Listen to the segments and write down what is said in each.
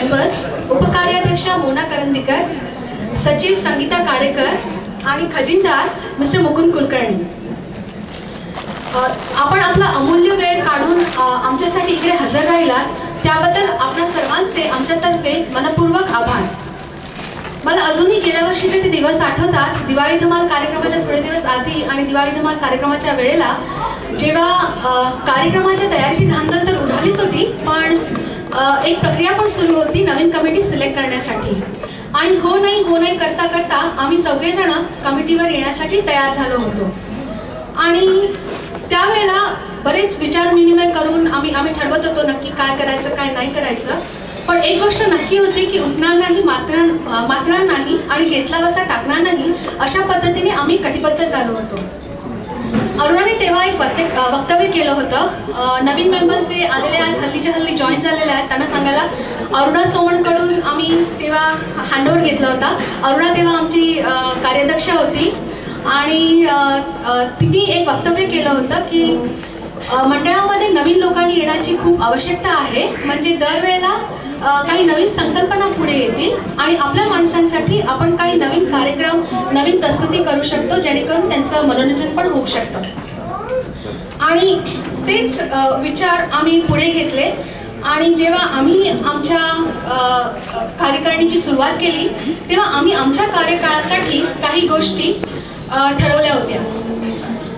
Members, उपकार्याध्यक्षा Mona Karandikar, सचिव संगीता काडेकर आणि खजिनदार mister Mukund Kulkarni, आपण आपला अमूल्य वेळ काढून आमच्यासाठी इकडे हजर राहिलात त्याबद्दल आपल्या सर्वांचे आमच्यातर्फे मनपूर्वक आभार. मला अजूनही गेल्या वर्षीचे ते दिवस आठवतात. दिवाळी धमाल कार्यक्रमाच्या थोडे दिवस आधी आणि दिवाळी धमाल कार्यक्रमाच्या वेळेला जेव्हा कार्यक्रमाच्या तयारीची धांदल तर उडालीच होती, पण एक प्रक्रिया पण सुरू होती नवीन कमिटी सिलेक्ट करण्यासाठी. आणि हो नाही करता करता आम्ही सगळेजण कमिटीवर येण्यासाठी तयार झालो होतो. आणि त्यावेळेला बरेच विचार विनिमय करून आम्ही ठरवत होतो नक्की काय करायचं काय नाही करायचं. पण एक गोष्ट नक्की होती की उठणार नाही, मातणार नाही आणि घेतला बसा टाकणार नाही, अशा पद्धतीने आम्ही कटिबद्ध झालो होतो. अरुणाने तेव्हा एक वक्तव्य केलं होतं. नवीन मेंबर्स जे आलेले आहेत, हल्लीच्या हल्ली जॉईन झालेले आहेत, त्यांना सांगायला अरुणा सोमणकडून आम्ही तेव्हा हँडओव्हर घेतला होता. अरुणा तेव्हा आमची कार्याध्यक्ष होती आणि तिने एक वक्तव्य केलं होतं की मंडळामध्ये नवीन लोकांनी येण्याची खूप आवश्यकता आहे. म्हणजे दरवेळेला काही नवीन संकल्पना पुढे येतील आणि आपल्या माणसांसाठी आपण काही नवीन कार्यक्रम, नवीन प्रस्तुती करू शकतो जेणेकरून त्यांचं मनोरंजन पण होऊ शकतं. आणि तेच विचार आम्ही पुढे घेतले आणि जेव्हा आम्ही आमच्या कार्यकारिणीची सुरुवात केली तेव्हा आम्ही आमच्या कार्यकाळासाठी काही गोष्टी ठरवल्या होत्या.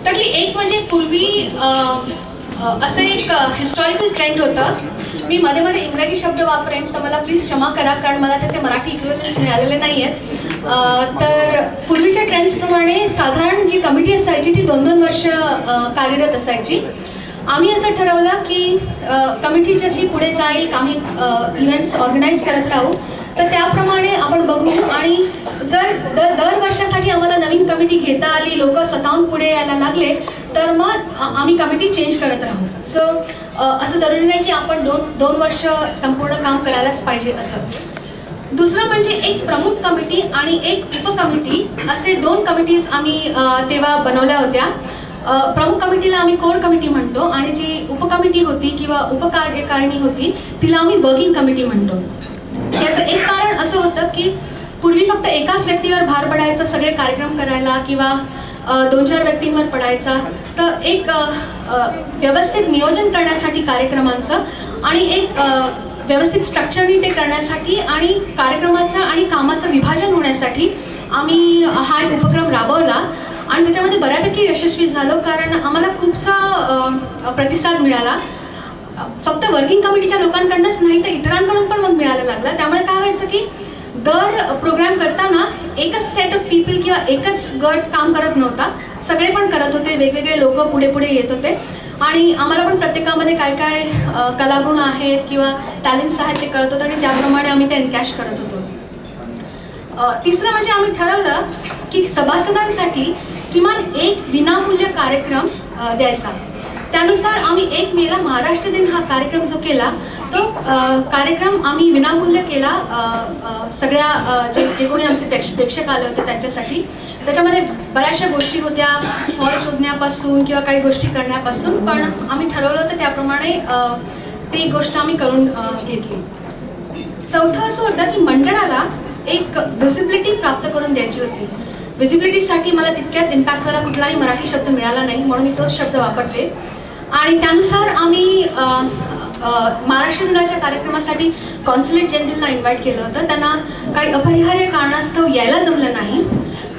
त्यातली एक म्हणजे पूर्वी असं एक हिस्टॉरिकल ट्रेंड होतं. मी मध्ये मध्ये इंग्रजी शब्द वापरेन तर मला प्लीज क्षमा करा, कारण मला त्याचे मराठी इक्विव्हलंट्स मिळालेले नाही आहेत. तर पूर्वीच्या ट्रेंड्सप्रमाणे साधारण जी कमिटी असायची ती 2-2 वर्ष कार्यरत असायची. आम्ही असं ठरवलं की कमिटी जशी पुढे जाईल, आम्ही इव्हेंट्स ऑर्गनाईज करत राहू, तर त्याप्रमाणे आपण बघू. आणि जर दर वर्षासाठी आम्हाला नवीन कमिटी घेता आली, लोक स्वतःहून पुढे यायला लागले, तर मग आम्ही कमिटी चेंज करत राहू. सो असं जरुरी नाही की आपण 2 वर्ष संपूर्ण काम करायलाच पाहिजे असं. दुसरं म्हणजे एक प्रमुख कमिटी आणि एक उपकमिटी असे 2 कमिटीज आम्ही तेव्हा बनवल्या होत्या. प्रमुख कमिटीला आम्ही कोर कमिटी म्हणतो आणि जी उपकमिटी होती किंवा उपकार्यकारिणी होती तिला आम्ही वर्किंग कमिटी म्हणतो. याचं एक कारण असं होतं की पूर्वी फक्त एकाच व्यक्तीवर भार पडायचा सगळे कार्यक्रम करायला किंवा 2-4 व्यक्तींवर पडायचा. तर एक व्यवस्थित नियोजन करण्यासाठी कार्यक्रमांचं आणि एक व्यवस्थित स्ट्रक्चरनी ते करण्यासाठी आणि कार्यक्रमाचं आणि कामाचं विभाजन होण्यासाठी आम्ही हा एक उपक्रम राबवला आणि त्याच्यामध्ये बऱ्यापैकी यशस्वी झालो. कारण आम्हाला खूपसा प्रतिसाद मिळाला. फक्त वर्किंग कमिटीच्या लोकांकडूनच नाही तर इतरांकडून पण मग मिळायला लागला. त्यामुळे काय व्हायचं की दर प्रोग्राम करताना एकच सेट ऑफ पीपल किंवा एकच गट काम करत नव्हता, सगळे पण करत होते, वेगवेगळे लोक पुढे पुढे येत होते आणि आम्हाला पण प्रत्येकामध्ये काय काय कलागुण आहेत किंवा टॅलेंट्स आहेत ते कळत होतं आणि त्याप्रमाणे आम्ही ते एनकॅश करत होतो. तिसरं म्हणजे आम्ही ठरवलं की सभासदांसाठी किमान एक विनामूल्य कार्यक्रम द्यायचा. त्यानुसार आम्ही 1 मेला महाराष्ट्र दिन हा कार्यक्रम जो केला तो कार्यक्रम आम्ही विनामूल्य केला सगळ्या जे कोणी आमचे प्रेक्षक आले होते त्यांच्यासाठी. त्याच्यामध्ये बऱ्याचशा गोष्टी होत्या, हॉल शोधण्यापासून किंवा काही गोष्टी करण्यापासून, पण आम्ही ठरवलं होतं त्याप्रमाणे ती गोष्ट आम्ही करून घेतली. चौथं असं होतं की मंडळाला एक व्हिजिबिलिटी प्राप्त करून द्यायची होती. व्हिजिबिलिटीसाठी मला तितक्याच इम्पॅक्टवाला कुठलाही मराठी शब्द मिळाला नाही म्हणून मी तोच शब्द वापरते. आणि त्यानुसार आम्ही महाराष्ट्र दिनाच्या कार्यक्रमासाठी कॉन्सुलेट जनरलला इन्व्हाइट केलं होतं. त्यांना काही अपरिहार्य कारणास्तव यायला जमलं नाही,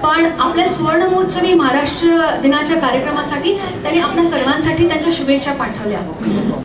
पण आपल्या सुवर्ण महोत्सवी महाराष्ट्र दिनाच्या कार्यक्रमासाठी त्यांनी आपल्या सर्वांसाठी त्यांच्या शुभेच्छा पाठवल्या.